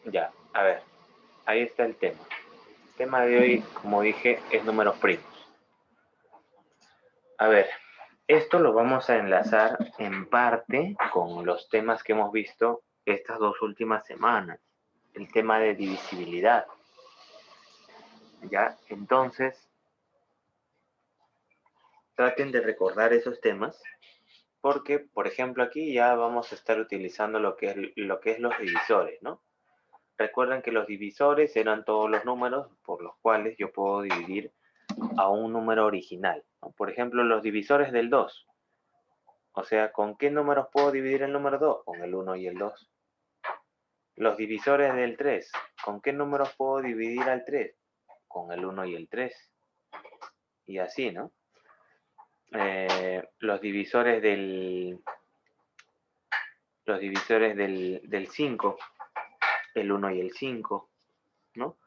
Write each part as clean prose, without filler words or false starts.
Ya, a ver, ahí está el tema. El tema de hoy, como dije, es números primos. A ver, esto lo vamos a enlazar en parte con los temas que hemos visto estas 2 últimas semanas. El tema de divisibilidad. Ya, entonces, traten de recordar esos temas porque, por ejemplo, aquí ya vamos a estar utilizando lo que es los divisores, ¿no? Recuerden que los divisores eran todos los números por los cuales yo puedo dividir a un número original, ¿no? Por ejemplo, los divisores del 2. O sea, ¿con qué números puedo dividir el número 2? Con el 1 y el 2. Los divisores del 3. ¿Con qué números puedo dividir al 3? Con el 1 y el 3. Y así, ¿no? Los divisores del 5, el 1 y el 5, ¿no?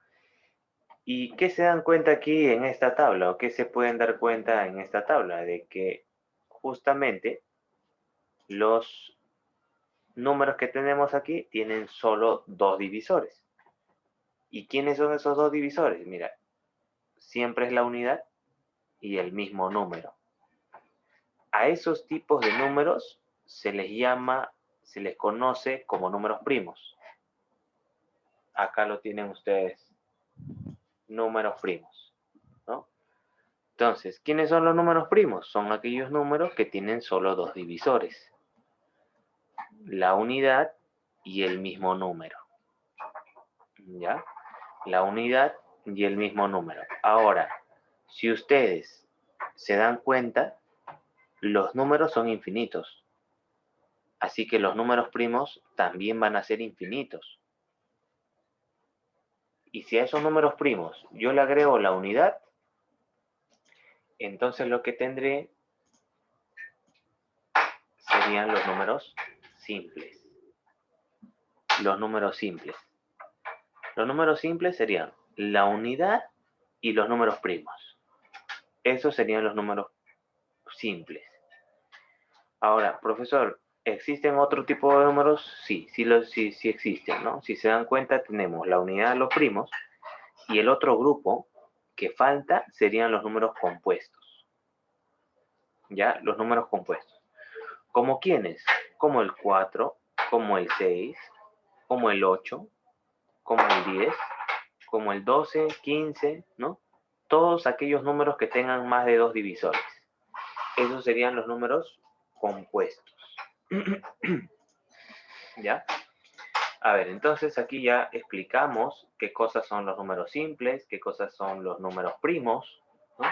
¿Y qué se dan cuenta aquí en esta tabla? ¿O qué se pueden dar cuenta en esta tabla? De que justamente los números que tenemos aquí tienen solo 2 divisores. ¿Y quiénes son esos 2 divisores? Mira, siempre es la unidad y el mismo número. A esos tipos de números se les conoce como números primos. Acá lo tienen ustedes, números primos, ¿no? Entonces, ¿quiénes son los números primos? Son aquellos números que tienen solo 2 divisores. La unidad y el mismo número. ¿Ya? La unidad y el mismo número. Ahora, si ustedes se dan cuenta, los números son infinitos. Así que los números primos también van a ser infinitos. Y si a esos números primos yo le agrego la unidad, entonces lo que tendré serían los números simples. Los números simples. Los números simples serían la unidad y los números primos. Esos serían los números simples. Ahora, profesor, ¿existen otro tipo de números? Sí, sí existen, ¿no? Si se dan cuenta, tenemos la unidad de los primos y el otro grupo que falta serían los números compuestos. ¿Ya? Los números compuestos. ¿Como quiénes? Como el 4, como el 6, como el 8, como el 10, como el 12, 15, ¿no? Todos aquellos números que tengan más de 2 divisores. Esos serían los números compuestos. ¿Ya? A ver, entonces aquí ya explicamos qué cosas son los números simples, qué cosas son los números primos, ¿no?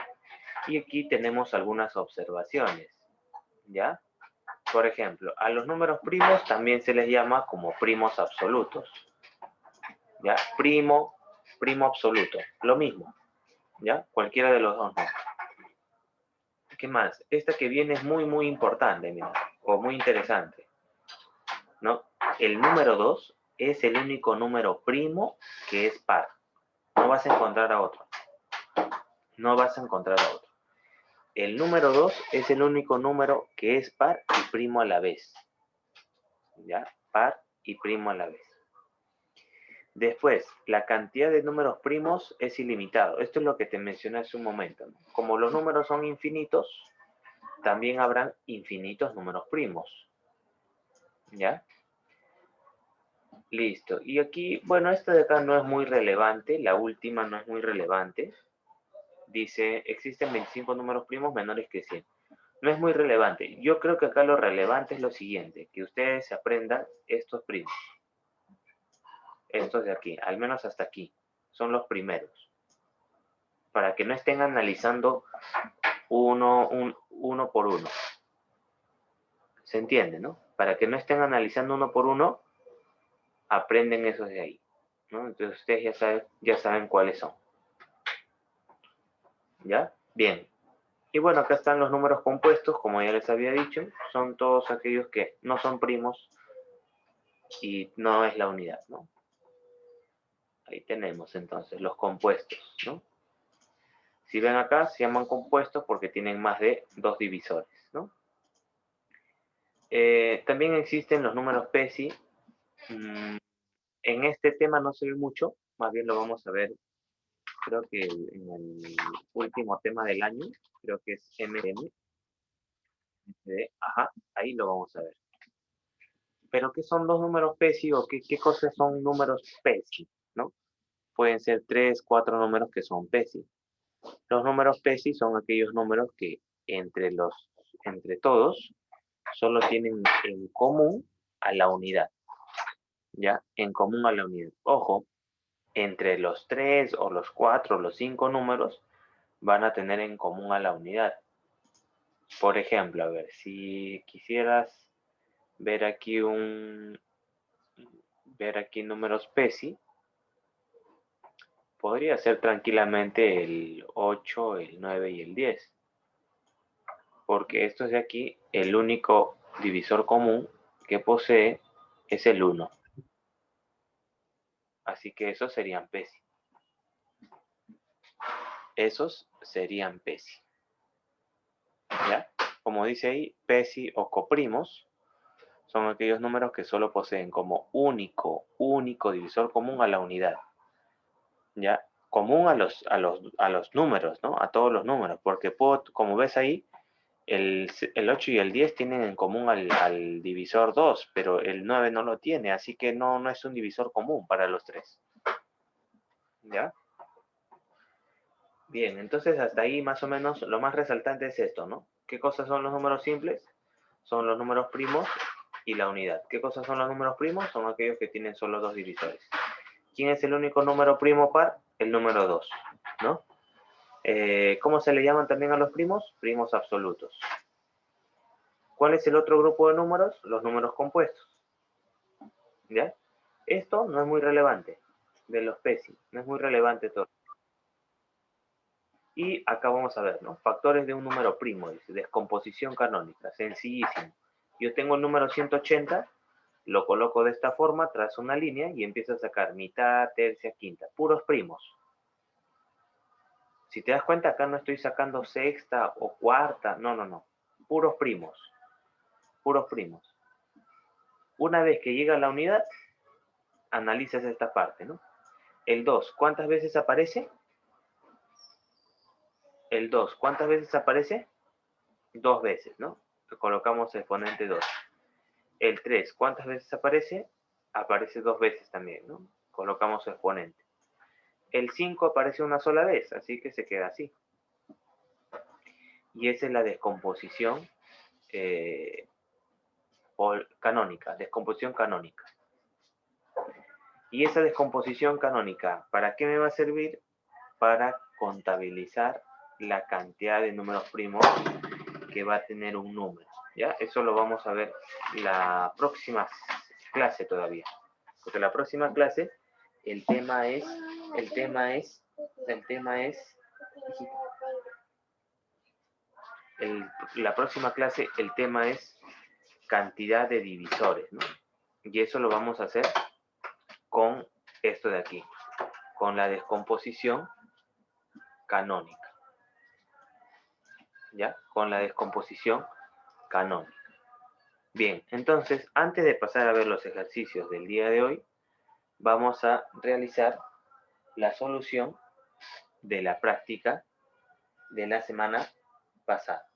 Y aquí tenemos algunas observaciones, ¿ya? Por ejemplo, a los números primos también se les llama como primos absolutos, ¿ya? Primo absoluto, lo mismo, ¿ya? Cualquiera de los dos, ¿no? ¿Qué más? Esta que viene es muy importante, mira, o muy interesante, ¿no? El número 2 es el único número primo que es par. No vas a encontrar a otro. No vas a encontrar a otro. El número 2 es el único número que es par y primo a la vez. ¿Ya? Par y primo a la vez. Después, la cantidad de números primos es ilimitado. Esto es lo que te mencioné hace un momento, ¿no? Como los números son infinitos, también habrán infinitos números primos. ¿Ya? Listo. Y aquí, bueno, esta de acá no es muy relevante. La última no es muy relevante. Dice, existen 25 números primos menores que 100. No es muy relevante. Yo creo que acá lo relevante es lo siguiente, que ustedes se aprendan estos primos. Estos de aquí, al menos hasta aquí. Son los primeros. Para que no estén analizando uno por uno. ¿Se entiende, no? Para que no estén analizando uno por uno, aprenden esos de ahí, ¿no? Entonces ustedes ya saben cuáles son. ¿Ya? Bien. Y bueno, acá están los números compuestos, como ya les había dicho. Son todos aquellos que no son primos y no es la unidad, ¿no? Ahí tenemos entonces los compuestos, ¿no? Si ven acá, se llaman compuestos porque tienen más de 2 divisores, ¿no? También existen los números PESI. En este tema no se ve mucho, más bien lo vamos a ver, creo que en el último tema del año, creo que es MDM, ajá, ahí lo vamos a ver. Pero ¿qué son los números PESI o qué cosas son números PESI? ¿No? Pueden ser 3, 4 números que son PESI. Los números PESI son aquellos números que entre todos solo tienen en común a la unidad. ¿Ya? En común a la unidad. Ojo, entre los 3 o los 4 o los 5 números van a tener en común a la unidad. Por ejemplo, a ver, si quisieras ver aquí números PESI, podría ser tranquilamente el 8, el 9 y el 10. Porque estos de aquí, el único divisor común que posee es el 1. Así que esos serían PESI. Esos serían PESI. ¿Ya? Como dice ahí, PESI o coprimos son aquellos números que solo poseen como único divisor común a la unidad. ¿Ya? Común a los números, ¿no? A todos los números, porque como ves ahí, el 8 y el 10 tienen en común al divisor 2, pero el 9 no lo tiene, así que no es un divisor común para los tres. ¿Ya? Bien, entonces hasta ahí más o menos lo más resaltante es esto, ¿no? ¿Qué cosas son los números simples? Son los números primos y la unidad. ¿Qué cosas son los números primos? Son aquellos que tienen solo dos divisores. ¿Quién es el único número primo par? El número 2, ¿no? ¿Cómo se le llaman también a los primos? Primos absolutos. ¿Cuál es el otro grupo de números? Los números compuestos. ¿Ya? Esto no es muy relevante, de los PESI, no es muy relevante todo. Y acá vamos a ver, ¿no? Factores de un número primo, dice, descomposición canónica, sencillísimo. Yo tengo el número 180, lo coloco de esta forma, trazo una línea y empiezo a sacar mitad, tercia, quinta, puros primos. Si te das cuenta, acá no estoy sacando sexta o cuarta, no, puros primos, puros primos. Una vez que llega la unidad, analizas esta parte, ¿no? El 2, ¿cuántas veces aparece? El 2, ¿cuántas veces aparece? 2 veces, ¿no? Colocamos exponente 2. El 3, ¿cuántas veces aparece? Aparece 2 veces también, ¿no? Colocamos su exponente. El 5 aparece una sola vez, así que se queda así. Y esa es la descomposición canónica, descomposición canónica. Y esa descomposición canónica, ¿para qué me va a servir? Para contabilizar la cantidad de números primos que va a tener un número. ¿Ya? Eso lo vamos a ver la próxima clase todavía. Porque la próxima clase, la próxima clase, el tema es cantidad de divisores, ¿no? Y eso lo vamos a hacer con esto de aquí, con la descomposición canónica. ¿Ya? Con la descomposición canónica. Bien, entonces, antes de pasar a ver los ejercicios del día de hoy, vamos a realizar la solución de la práctica de la semana pasada.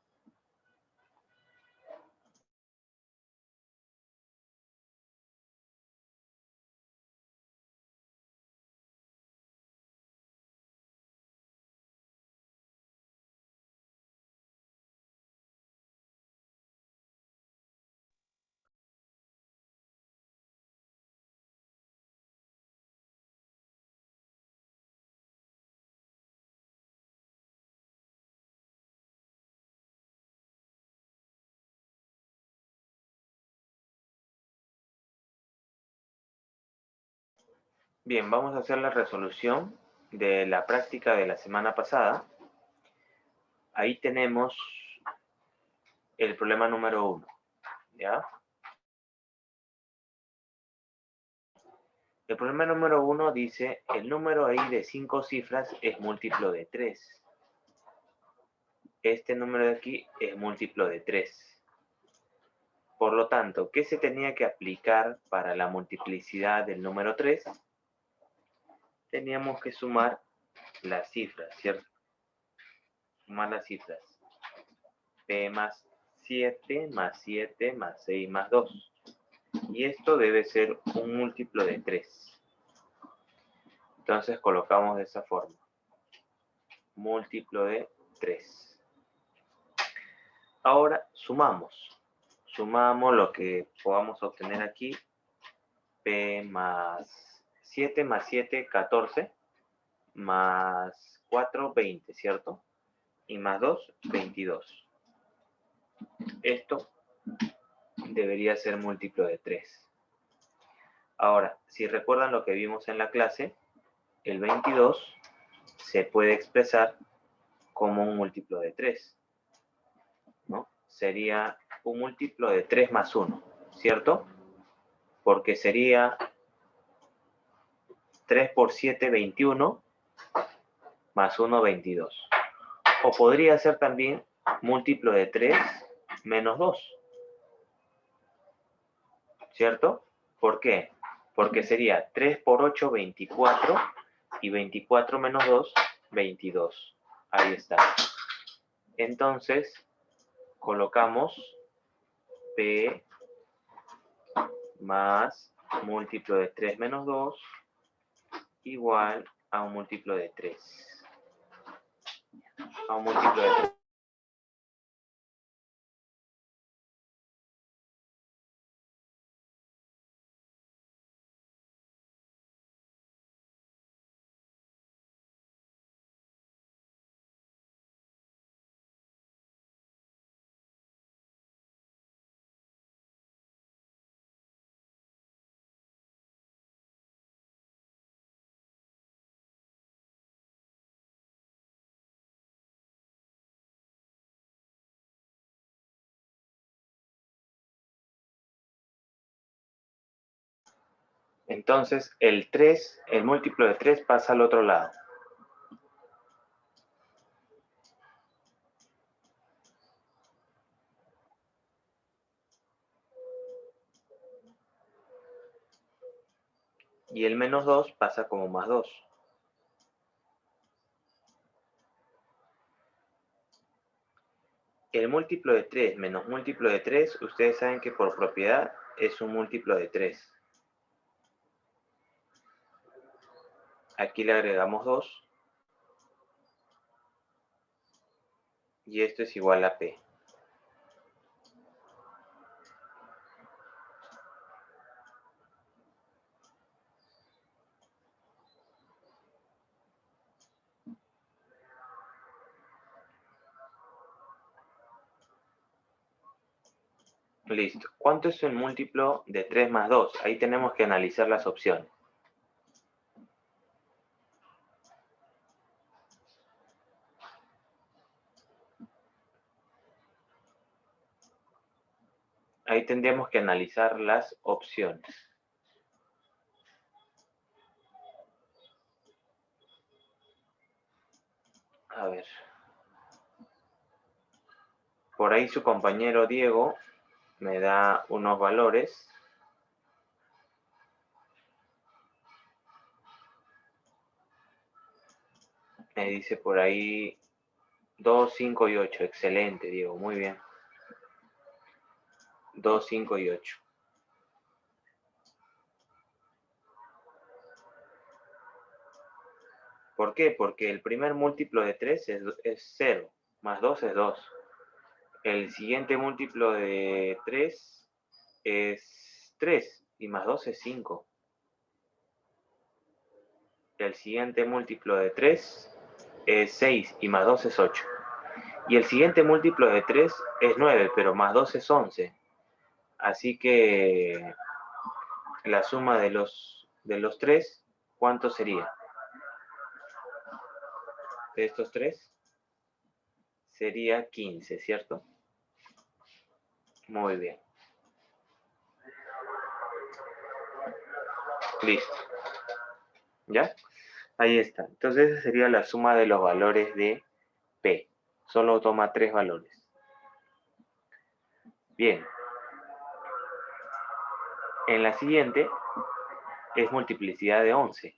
Bien, vamos a hacer la resolución de la práctica de la semana pasada. Ahí tenemos el problema número 1, ¿ya? El problema número 1 dice, el número ahí de 5 cifras es múltiplo de 3. Este número de aquí es múltiplo de 3. Por lo tanto, ¿qué se tenía que aplicar para la multiplicidad del número 3? Teníamos que sumar las cifras, ¿cierto? Sumar las cifras. P más 7, más 7, más 6, más 2. Y esto debe ser un múltiplo de 3. Entonces colocamos de esa forma. Múltiplo de 3. Ahora sumamos. Sumamos lo que podamos obtener aquí. P más 7 más 7, 14. Más 4, 20, ¿cierto? Y más 2, 22. Esto debería ser múltiplo de 3. Ahora, si recuerdan lo que vimos en la clase, el 22 se puede expresar como un múltiplo de 3, ¿no? Sería un múltiplo de 3 más 1, ¿cierto? Porque sería 3 por 7, 21, más 1, 22. O podría ser también múltiplo de 3 menos 2, ¿cierto? ¿Por qué? Porque sería 3 por 8, 24, y 24 menos 2, 22. Ahí está. Entonces, colocamos P más múltiplo de 3 menos 2 igual a un múltiplo de 3. A un múltiplo de 3. Entonces, el múltiplo de 3 pasa al otro lado. Y el menos 2 pasa como más 2. El múltiplo de 3 menos múltiplo de 3, ustedes saben que por propiedad es un múltiplo de 3. Aquí le agregamos 2. Y esto es igual a P. Listo. ¿Cuánto es el múltiplo de 3 más 2? Ahí tenemos que analizar las opciones. Ahí tendríamos que analizar las opciones. A ver. Por ahí su compañero Diego me da unos valores. Me dice por ahí 2, 5 y 8. Excelente, Diego. Muy bien. 2, 5 y 8. ¿Por qué? Porque el primer múltiplo de 3 es 0, más 2 es 2. El siguiente múltiplo de 3 es 3 y más 2 es 5. El siguiente múltiplo de 3 es 6 y más 2 es 8. Y el siguiente múltiplo de 3 es 9, pero más 2 es 11. Así que la suma de los 3, ¿cuánto sería? De estos 3 sería 15, ¿cierto? Muy bien. Listo. ¿Ya? Ahí está. Entonces esa sería la suma de los valores de P. Solo toma 3 valores. Bien. En la siguiente es multiplicidad de 11.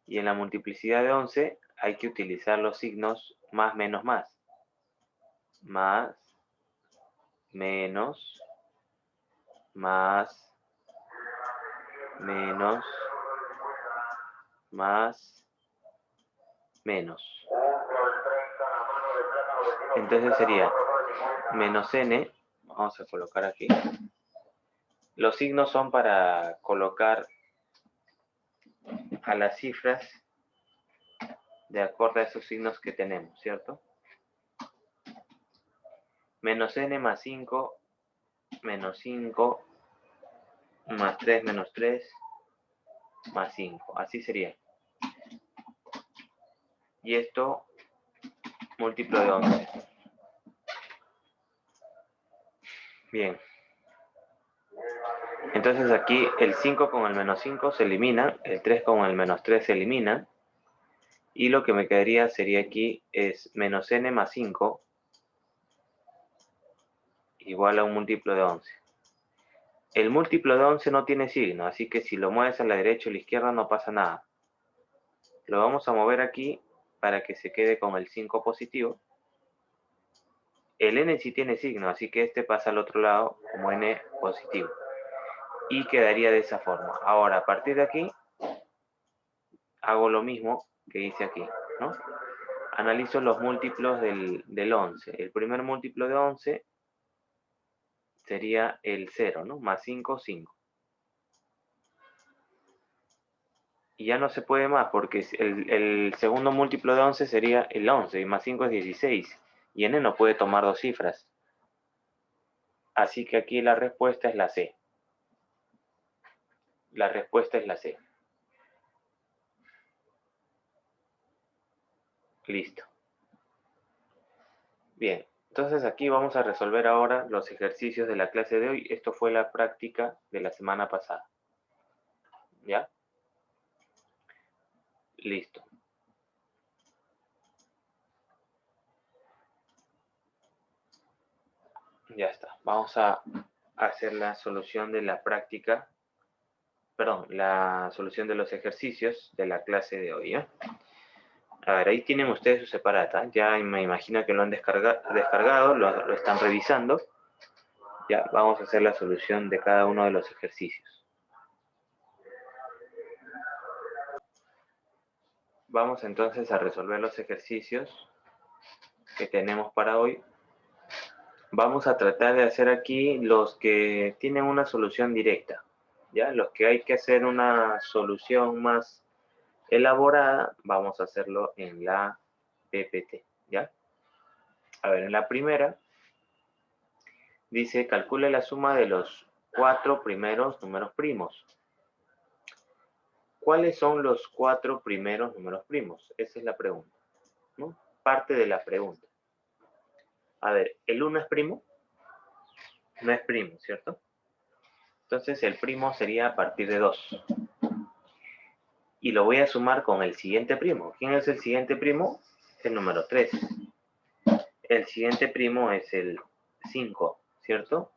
Y en la multiplicidad de 11 hay que utilizar los signos más, menos, más. Más, menos, más, menos, más, menos. Entonces sería menos n, vamos a colocar aquí. Los signos son para colocar a las cifras de acuerdo a esos signos que tenemos, ¿cierto? Menos n más 5, menos 5, más 3 menos 3, más 5. Así sería. Y esto múltiplo de 11. Bien. Entonces aquí el 5 con el menos 5 se elimina, el 3 con el menos 3 se elimina. Y lo que me quedaría sería aquí es menos n más 5 igual a un múltiplo de 11. El múltiplo de 11 no tiene signo, así que si lo mueves a la derecha o a la izquierda no pasa nada. Lo vamos a mover aquí para que se quede con el 5 positivo. El n sí tiene signo, así que este pasa al otro lado como n positivo. Y quedaría de esa forma. Ahora, a partir de aquí, hago lo mismo que hice aquí, ¿no? Analizo los múltiplos del 11. El primer múltiplo de 11 sería el 0, ¿no? Más 5, 5. Y ya no se puede más, porque el segundo múltiplo de 11 sería el 11, y más 5 es 16. Y n no puede tomar dos cifras. Así que aquí la respuesta es la C. La respuesta es la C. Listo. Bien, entonces aquí vamos a resolver ahora los ejercicios de la clase de hoy. Esto fue la práctica de la semana pasada. ¿Ya? Listo. Ya está. Vamos a hacer la solución de la práctica, perdón, la solución de los ejercicios de la clase de hoy, ¿ya? A ver, ahí tienen ustedes su separata. Ya me imagino que lo han descargado, lo están revisando. Ya, vamos a hacer la solución de cada uno de los ejercicios. Vamos entonces a resolver los ejercicios que tenemos para hoy. Vamos a tratar de hacer aquí los que tienen una solución directa, ¿ya? Los que hay que hacer una solución más elaborada, vamos a hacerlo en la PPT, ¿ya? A ver, en la primera, dice, calcule la suma de los 4 primeros números primos. ¿Cuáles son los 4 primeros números primos? Esa es la pregunta, ¿no? Parte de la pregunta. A ver, ¿el 1 es primo? No es primo, ¿cierto? Entonces el primo sería a partir de 2. Y lo voy a sumar con el siguiente primo. ¿Quién es el siguiente primo? El número 3. El siguiente primo es el 5, ¿cierto?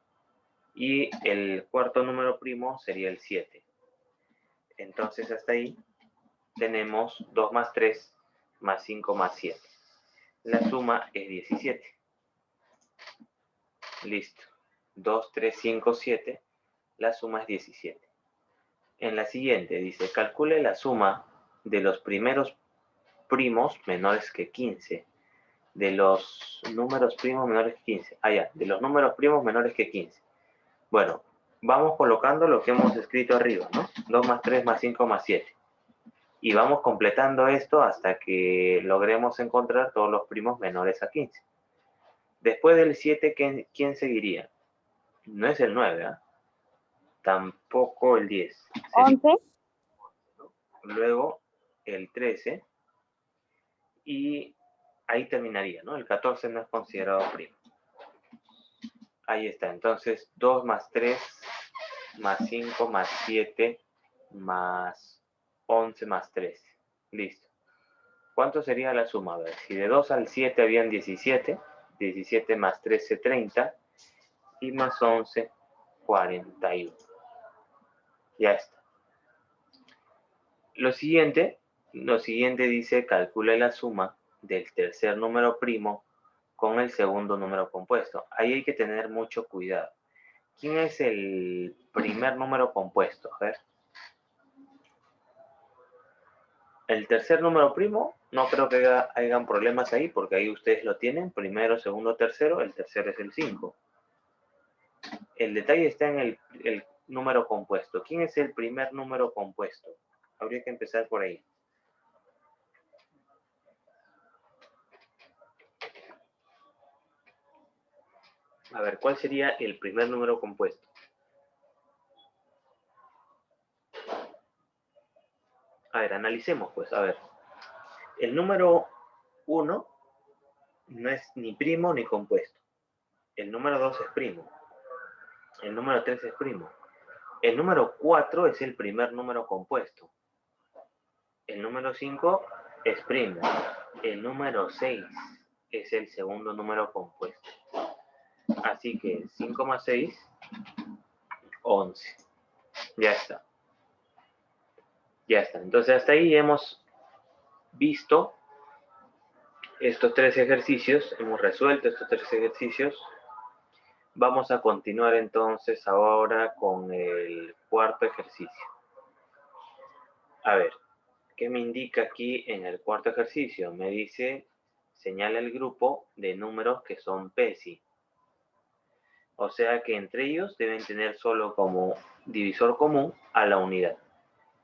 Y el cuarto número primo sería el 7. Entonces hasta ahí tenemos 2 más 3 más 5 más 7. La suma es 17. Listo. 2, 3, 5, 7. La suma es 17. En la siguiente dice, calcule la suma de los primeros primos menores que 15. De los números primos menores que 15. Ah, ya, de los números primos menores que 15. Bueno, vamos colocando lo que hemos escrito arriba, ¿no? 2 más 3 más 5 más 7. Y vamos completando esto hasta que logremos encontrar todos los primos menores a 15. Después del 7, ¿quién seguiría? No es el 9, ¿eh? Tampoco el 10. 11. Luego el 13. Y ahí terminaría, ¿no? El 14 no es considerado primo. Ahí está. Entonces, 2 más 3 más 5 más 7 más 11 más 13. Listo. ¿Cuánto sería la suma? A ver, si de 2 al 7 habían 17, 17 más 13, 30, y más 11, 41. Ya está. Lo siguiente dice, calcula la suma del tercer número primo con el segundo número compuesto. Ahí hay que tener mucho cuidado. ¿Quién es el primer número compuesto? A ver. El tercer número primo, no creo que hayan problemas ahí, porque ahí ustedes lo tienen, primero, segundo, tercero, el tercero es el 5. El detalle está en el número compuesto. ¿Quién es el primer número compuesto? Habría que empezar por ahí. A ver, ¿cuál sería el primer número compuesto? A ver, analicemos pues, a ver. El número 1 no es ni primo ni compuesto. El número 2 es primo. El número 3 es primo. El número 4 es el primer número compuesto. El número 5 es primo. El número 6 es el segundo número compuesto. Así que 5 más 6, 11. Ya está. Ya está. Entonces hasta ahí hemos visto estos 3 ejercicios. Hemos resuelto estos 3 ejercicios. Vamos a continuar entonces ahora con el cuarto ejercicio. A ver, ¿qué me indica aquí en el cuarto ejercicio? Me dice, señala el grupo de números que son PESI. O sea que entre ellos deben tener solo como divisor común a la unidad.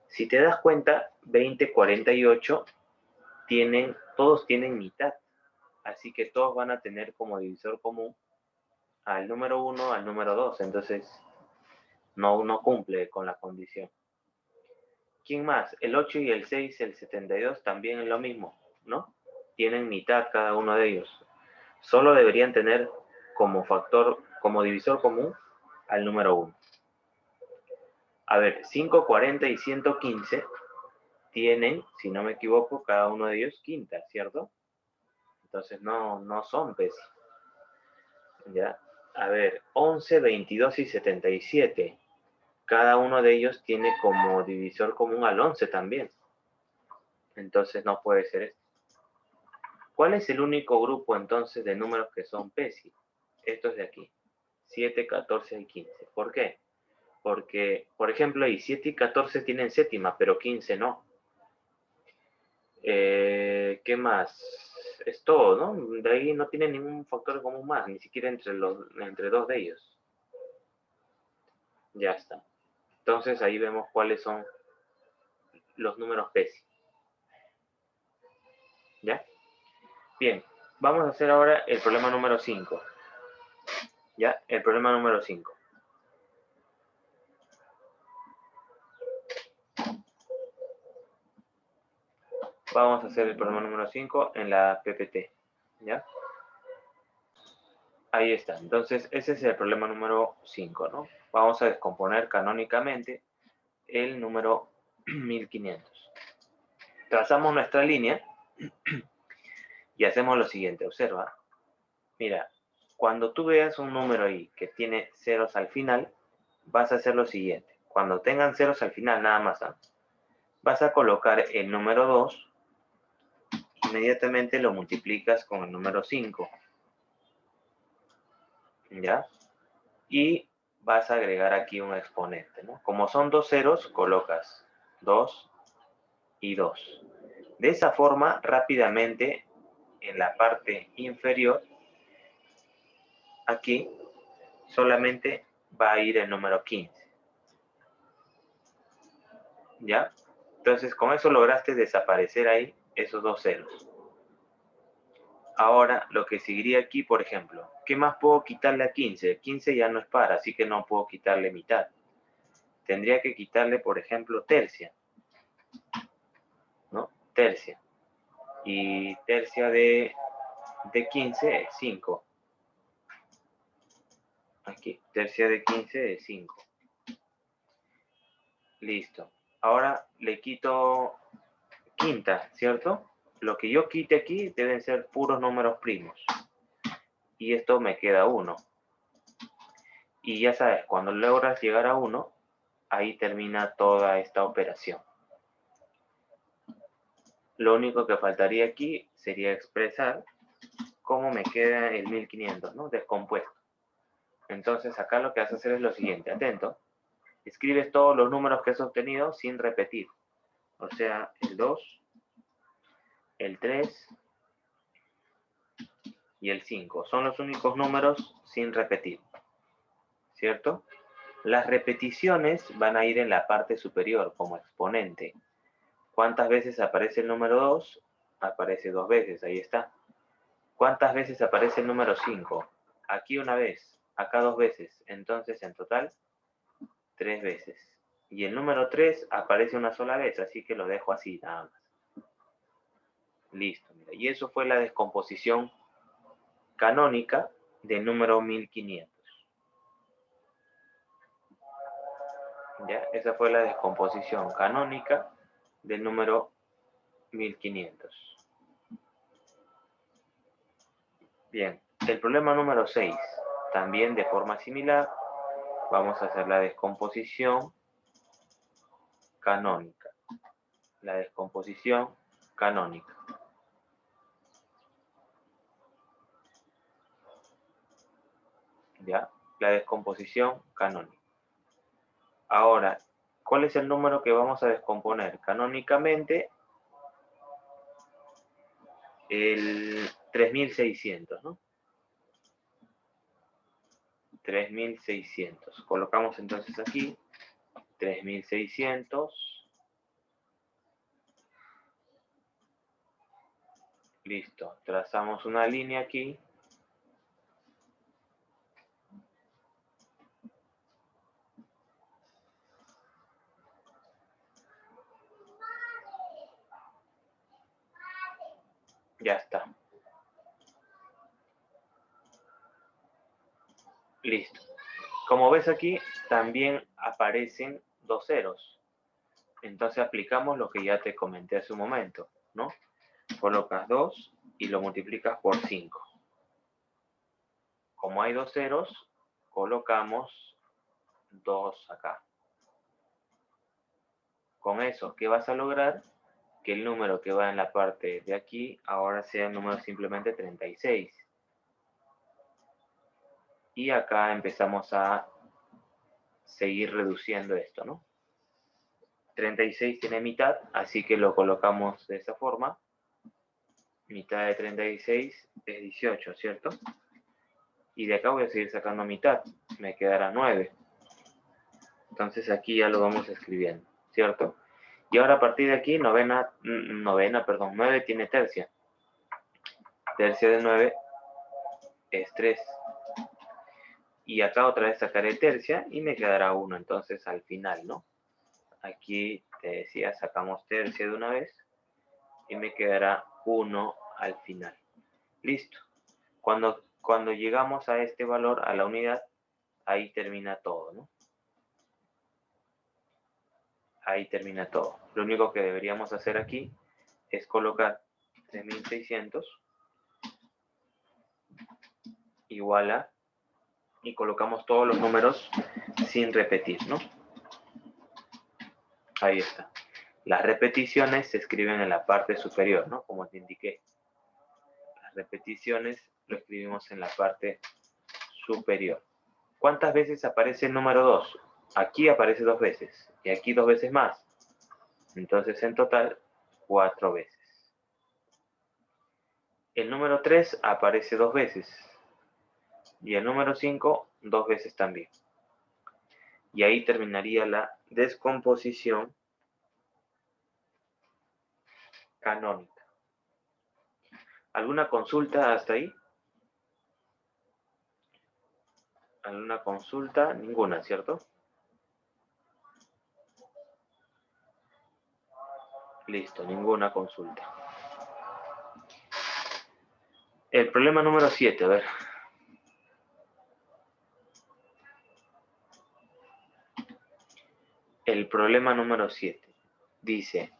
Si te das cuenta, 20, 48 todos tienen mitad. Así que todos van a tener como divisor común al número 1, al número 2. Entonces, no cumple con la condición. ¿Quién más? El 8 y el 6, el 72 también es lo mismo, ¿no? Tienen mitad cada uno de ellos. Solo deberían tener como factor, como divisor común al número 1. A ver, 5, 40 y 115 tienen, si no me equivoco, cada uno de ellos quinta, ¿cierto? Entonces no son PESI. ¿Ya? A ver, 11, 22 y 77. Cada uno de ellos tiene como divisor común al 11 también. Entonces no puede ser esto. ¿Cuál es el único grupo entonces de números que son PESI? Estos de aquí. 7, 14 y 15. ¿Por qué? Porque, por ejemplo, ahí 7 y 14 tienen séptima, pero 15 no. ¿Qué más? Es todo, ¿no? De ahí no tiene ningún factor común más, ni siquiera entre dos de ellos. Ya está. Entonces ahí vemos cuáles son los números PESI. ¿Ya? Bien, vamos a hacer ahora el problema número 5. ¿Ya? El problema número 5. Vamos a hacer el problema número 5 en la PPT. ¿Ya? Ahí está. Entonces, ese es el problema número 5, ¿no? Vamos a descomponer canónicamente el número 1500. Trazamos nuestra línea y hacemos lo siguiente. Observa. Mira, cuando tú veas un número ahí que tiene ceros al final, vas a hacer lo siguiente. Cuando tengan ceros al final, nada más, ¿no? Vas a colocar el número 2, inmediatamente lo multiplicas con el número 5. ¿Ya? Y vas a agregar aquí un exponente, ¿no? Como son dos ceros, colocas 2 y 2. De esa forma, rápidamente, en la parte inferior, aquí, solamente va a ir el número 15. ¿Ya? Entonces, con eso lograste desaparecer ahí esos dos ceros. Ahora, lo que seguiría aquí, por ejemplo, ¿qué más puedo quitarle a 15? 15 ya no es par, así que no puedo quitarle mitad. Tendría que quitarle, por ejemplo, tercia. ¿No? Tercia. Y tercia de 15 es 5. Aquí, tercia de 15 es 5. Listo. Ahora le quito quinta, ¿cierto? Lo que yo quite aquí deben ser puros números primos. Y esto me queda 1. Y ya sabes, cuando logras llegar a 1, ahí termina toda esta operación. Lo único que faltaría aquí sería expresar cómo me queda el 1500, ¿no? Descompuesto. Entonces acá lo que vas a hacer es lo siguiente, atento. Escribes todos los números que has obtenido sin repetir. O sea, el 2, el 3 y el 5. Son los únicos números sin repetir. ¿Cierto? Las repeticiones van a ir en la parte superior como exponente. ¿Cuántas veces aparece el número 2? Aparece 2 veces, ahí está. ¿Cuántas veces aparece el número 5? Aquí una vez, acá 2 veces. Entonces, en total, 3 veces. Y el número 3 aparece una sola vez, así que lo dejo así, nada más. Listo, mira. Y eso fue la descomposición canónica del número 1500. ¿Ya? Esa fue la descomposición canónica del número 1500. Bien, el problema número 6. También de forma similar, vamos a hacer la descomposición canónica. La descomposición canónica. ¿Ya? La descomposición canónica. Ahora, ¿cuál es el número que vamos a descomponer? Canónicamente, el 3600, ¿no? 3600. Colocamos entonces aquí 3600. Listo. Trazamos una línea aquí. Ya está. Listo. Como ves aquí, también aparecen 2 ceros. Entonces aplicamos lo que ya te comenté hace un momento, ¿no? Colocas 2 y lo multiplicas por 5. Como hay 2 ceros, colocamos 2 acá. Con eso, ¿qué vas a lograr? Que el número que va en la parte de aquí ahora sea el número simplemente 36. Y acá empezamos a seguir reduciendo esto, ¿no? 36 tiene mitad, así que lo colocamos de esa forma. Mitad de 36 es 18, ¿cierto? Y de acá voy a seguir sacando mitad, me quedará 9. Entonces aquí ya lo vamos escribiendo, ¿cierto? Y ahora a partir de aquí, 9 tiene tercia. Tercia de 9 es 3. Y acá otra vez sacaré tercia y me quedará 1, entonces al final, ¿no? Aquí te decía, sacamos tercia de una vez y me quedará 1 al final. Listo. Cuando llegamos a este valor, a la unidad, ahí termina todo, ¿no? Ahí termina todo. Lo único que deberíamos hacer aquí es colocar 3600 igual a, y colocamos todos los números sin repetir, ¿no? Ahí está. Las repeticiones se escriben en la parte superior, ¿no? Como te indiqué. Las repeticiones lo escribimos en la parte superior. ¿Cuántas veces aparece el número 2? Aquí aparece 2 veces y aquí 2 veces más. Entonces, en total, 4 veces. El número 3 aparece 2 veces. Y el número 5, 2 veces también. Y ahí terminaría la descomposición canónica. ¿Alguna consulta hasta ahí? ¿Alguna consulta? Ninguna, ¿cierto? Listo, ninguna consulta. El problema número 7, a ver. El problema número 7 dice,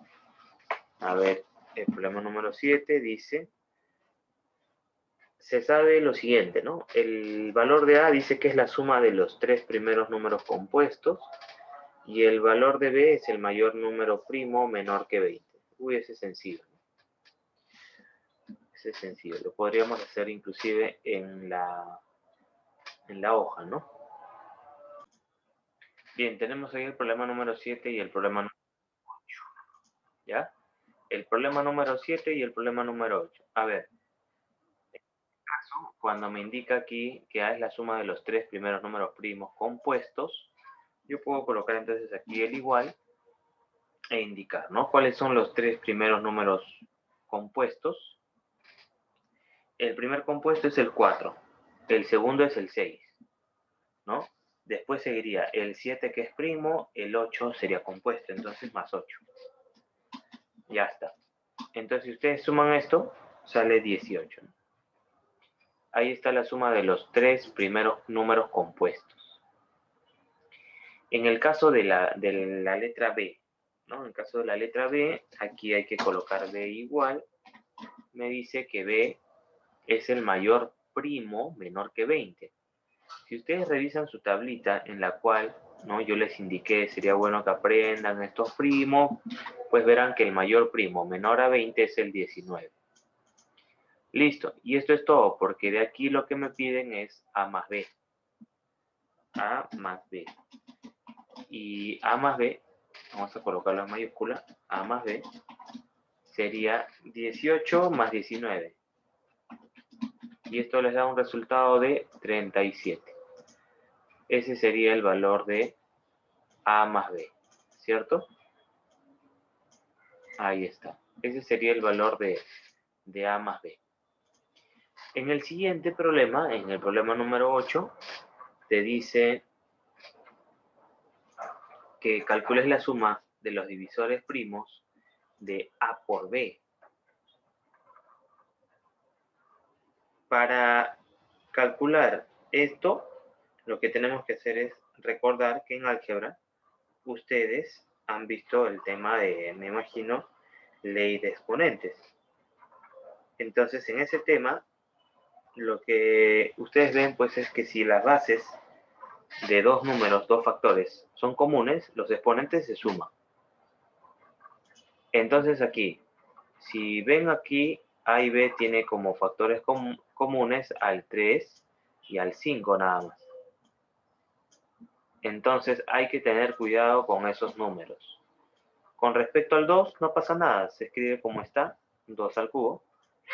a ver, el problema número 7 dice, se sabe lo siguiente, ¿no? El valor de A dice que es la suma de los 3 primeros números compuestos Y el valor de b es el mayor número primo menor que 20. Uy, ese es sencillo. Ese es sencillo. Lo podríamos hacer inclusive en la hoja, ¿no? Bien, tenemos ahí el problema número 7 y el problema número 8. ¿Ya? El problema número 7 y el problema número 8. A ver, cuando me indica aquí que A es la suma de los tres primeros números primos compuestos, yo puedo colocar entonces aquí el igual e indicar, ¿no? ¿Cuáles son los tres primeros números compuestos? El primer compuesto es el 4, el segundo es el 6, ¿no? Después seguiría el 7 que es primo, el 8 sería compuesto, entonces más 8. Ya está. Entonces si ustedes suman esto, sale 18. Ahí está la suma de los tres primeros números compuestos. En el caso de la letra B, ¿no? En el caso de la letra B, aquí hay que colocar B igual. Me dice que B es el mayor primo menor que 20. Si ustedes revisan su tablita en la cual, ¿no?, yo les indiqué, sería bueno que aprendan estos primos, pues verán que el mayor primo menor a 20 es el 19. Listo, y esto es todo, porque de aquí lo que me piden es A más B. A más B. Y A más B, vamos a colocarlo en mayúscula, A más B, sería 18 más 19. Y esto les da un resultado de 37. Ese sería el valor de A más B, ¿cierto? Ahí está. Ese sería el valor de A más B. En el siguiente problema, en el problema número 8, te dice que calcules la suma de los divisores primos de A por B. Para calcular esto, lo que tenemos que hacer es recordar que en álgebra ustedes han visto el tema de, me imagino, ley de exponentes. Entonces, en ese tema, lo que ustedes ven, pues, es que si las bases de dos números, dos factores, son comunes, los exponentes se suman. Entonces, aquí, si ven aquí, A y B tiene como factores comunes al 3 y al 5 nada más. Entonces, hay que tener cuidado con esos números. Con respecto al 2, no pasa nada, se escribe como está, 2 al cubo,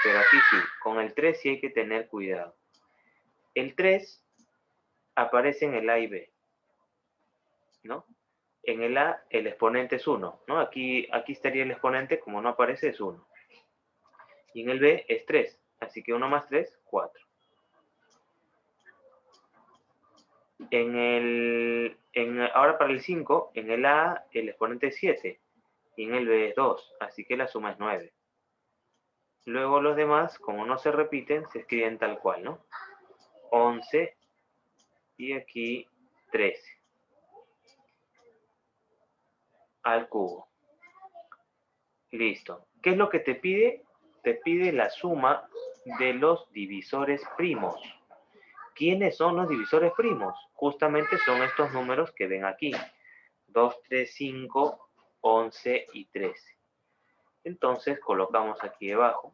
pero aquí sí, con el 3 sí hay que tener cuidado. El 3 aparece en el A y B, ¿no? En el A el exponente es 1, ¿no? Aquí estaría el exponente, como no aparece, es 1. Y en el B es 3, así que 1 más 3, 4. Ahora para el 5, en el A el exponente es 7 y en el B es 2, así que la suma es 9. Luego los demás, como no se repiten, se escriben tal cual, ¿no? 11 y aquí 13 al cubo. Listo. ¿Qué es lo que te pide? Te pide la suma de los divisores primos. ¿Quiénes son los divisores primos? Justamente son estos números que ven aquí. 2, 3, 5, 11 y 13. Entonces colocamos aquí debajo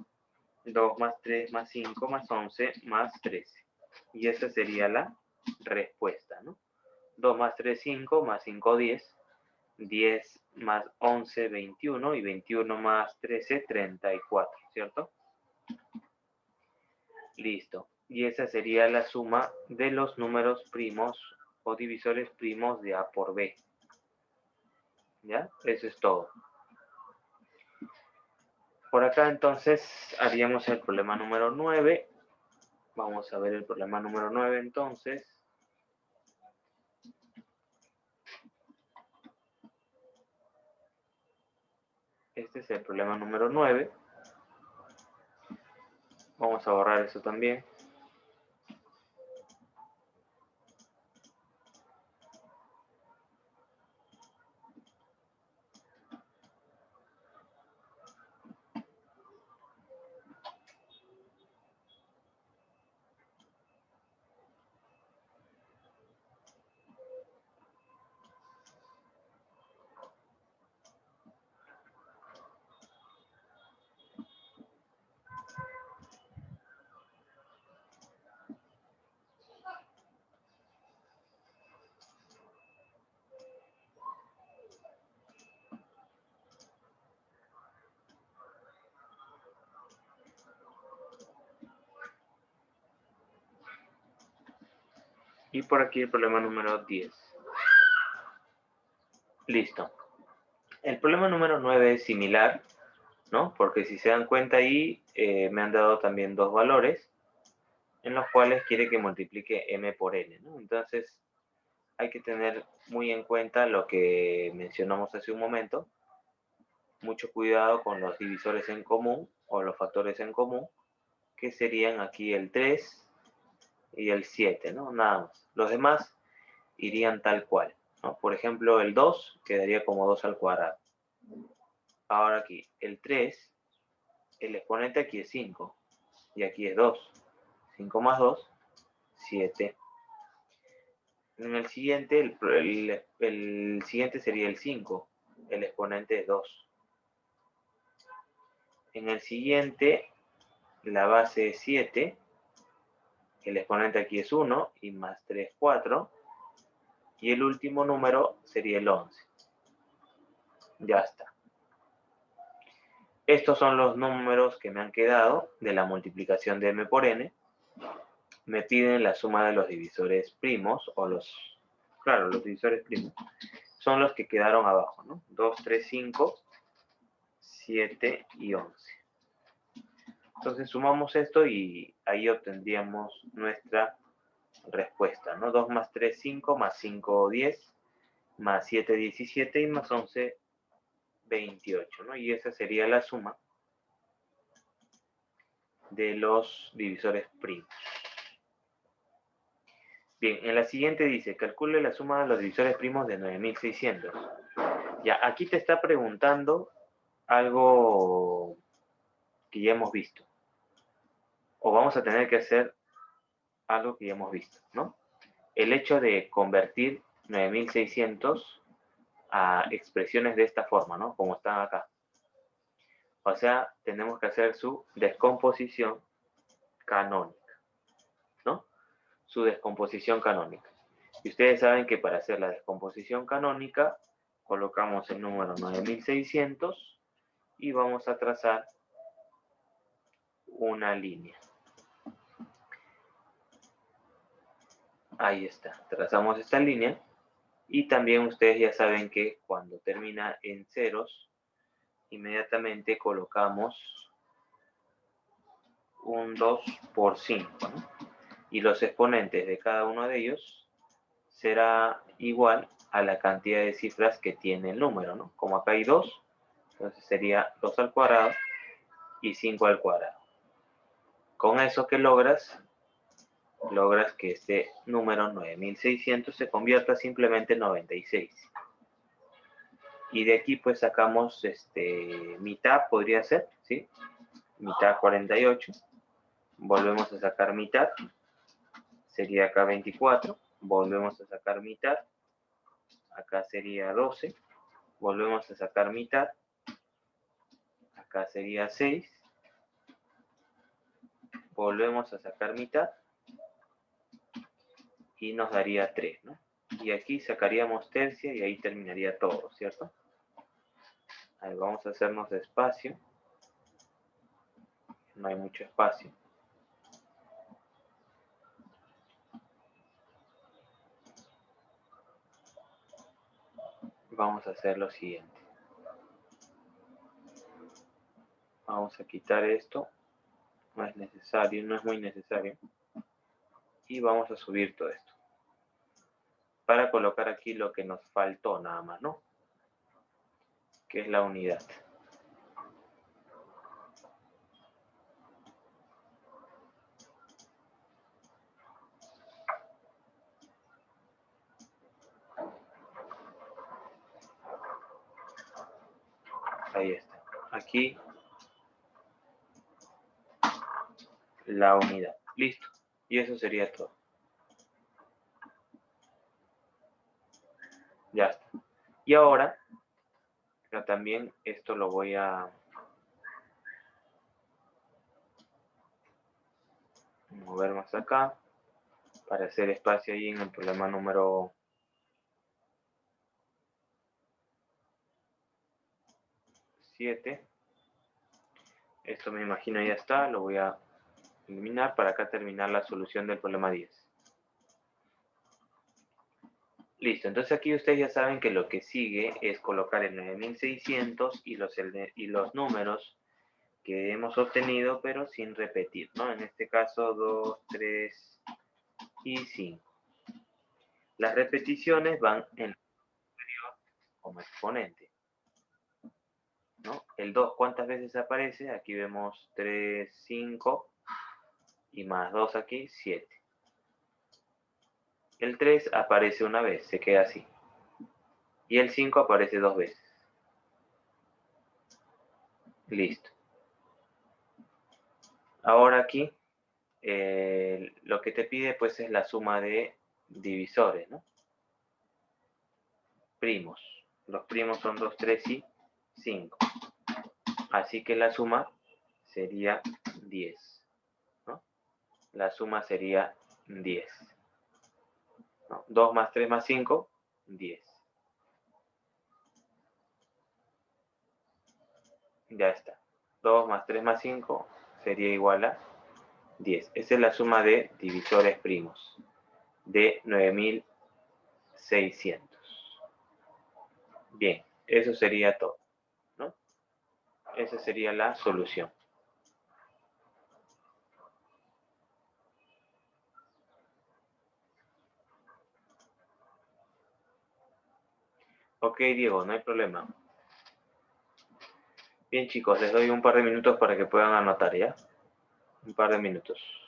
2 más 3 más 5 más 11 más 13. Y esa sería la respuesta, ¿no? 2 más 3, 5, más 5, 10. 10 más 11, 21. Y 21 más 13, 34, ¿cierto? Listo. Y esa sería la suma de los números primos o divisores primos de A por B. ¿Ya? Eso es todo. Por acá entonces haríamos el problema número 9. Vamos a ver el problema número 9 entonces. Este es el problema número 9. Vamos a borrar eso también. Y por aquí el problema número 10. Listo. El problema número 9 es similar, ¿no? Porque si se dan cuenta ahí, me han dado también dos valores en los cuales quiere que multiplique m por n, ¿no? Entonces, hay que tener muy en cuenta lo que mencionamos hace un momento. Mucho cuidado con los divisores en común o los factores en común, que serían aquí el 3 y el 7, ¿no? Nada más. Los demás irían tal cual, ¿no? Por ejemplo, el 2 quedaría como 2 al cuadrado. Ahora aquí, el 3, el exponente aquí es 5 y aquí es 2. 5 más 2, 7. En el siguiente, el siguiente sería el 5. El exponente es 2. En el siguiente, la base es 7. El exponente aquí es 1 y más 3, 4. Y el último número sería el 11. Ya está. Estos son los números que me han quedado de la multiplicación de m por n. Me piden la suma de los divisores primos, o los divisores primos. Son los que quedaron abajo, ¿no? 2, 3, 5, 7 y 11. Entonces sumamos esto y ahí obtendríamos nuestra respuesta, ¿no? 2 más 3, 5, más 5, 10, más 7, 17 y más 11, 28, ¿no? Y esa sería la suma de los divisores primos. Bien, en la siguiente dice, calcule la suma de los divisores primos de 9600. Ya, aquí te está preguntando algo que ya hemos visto. O vamos a tener que hacer algo que ya hemos visto, ¿no? El hecho de convertir 9600 a expresiones de esta forma, ¿no? Como están acá. O sea, tenemos que hacer su descomposición canónica, ¿no? Su descomposición canónica. Y ustedes saben que para hacer la descomposición canónica, colocamos el número 9600 y vamos a trazar una línea. Ahí está, trazamos esta línea y también ustedes ya saben que cuando termina en ceros, inmediatamente colocamos un 2 por 5, ¿no? Y los exponentes de cada uno de ellos será igual a la cantidad de cifras que tiene el número, ¿no? Como acá hay 2, entonces sería 2 al cuadrado y 5 al cuadrado. Con eso, ¿qué logras? Logras que este número 9600 se convierta simplemente en 96. Y de aquí pues sacamos mitad, podría ser, ¿sí? Mitad 48. Volvemos a sacar mitad. Sería acá 24. Volvemos a sacar mitad. Acá sería 12. Volvemos a sacar mitad. Acá sería 6. Volvemos a sacar mitad. Y nos daría 3, ¿no? Y aquí sacaríamos tercia y ahí terminaría todo, ¿cierto? Ahí vamos a hacernos despacio. No hay mucho espacio. Vamos a hacer lo siguiente. Vamos a quitar esto. No es necesario, no es muy necesario. Y vamos a subir todo esto. Para colocar aquí lo que nos faltó nada más, ¿no? Que es la unidad. Ahí está. Aquí la unidad. Listo. Y eso sería todo. Ya está. Y ahora, también esto lo voy a mover más acá para hacer espacio ahí en el problema número 7. Esto me imagino ya está. Lo voy a eliminar para acá terminar la solución del problema 10. Listo, entonces aquí ustedes ya saben que lo que sigue es colocar el 9600 y los números que hemos obtenido, pero sin repetir, ¿no? En este caso 2, 3 y 5. Las repeticiones van en como exponente, ¿no? El 2, ¿cuántas veces aparece? Aquí vemos 3, 5 y más 2 aquí, 7. El 3 aparece una vez, se queda así. Y el 5 aparece 2 veces. Listo. Ahora aquí lo que te pide pues es la suma de divisores, ¿no? Primos. Los primos son 2, 3 y 5. Así que la suma sería 10, ¿no? La suma sería 10. ¿No? 2 más 3 más 5, 10. Ya está. 2 más 3 más 5 sería igual a 10. Esa es la suma de divisores primos de 9600. Bien, eso sería todo, ¿no? Esa sería la solución. Ok, Diego, no hay problema. Bien, chicos, les doy un par de minutos para que puedan anotar, ¿ya? Un par de minutos.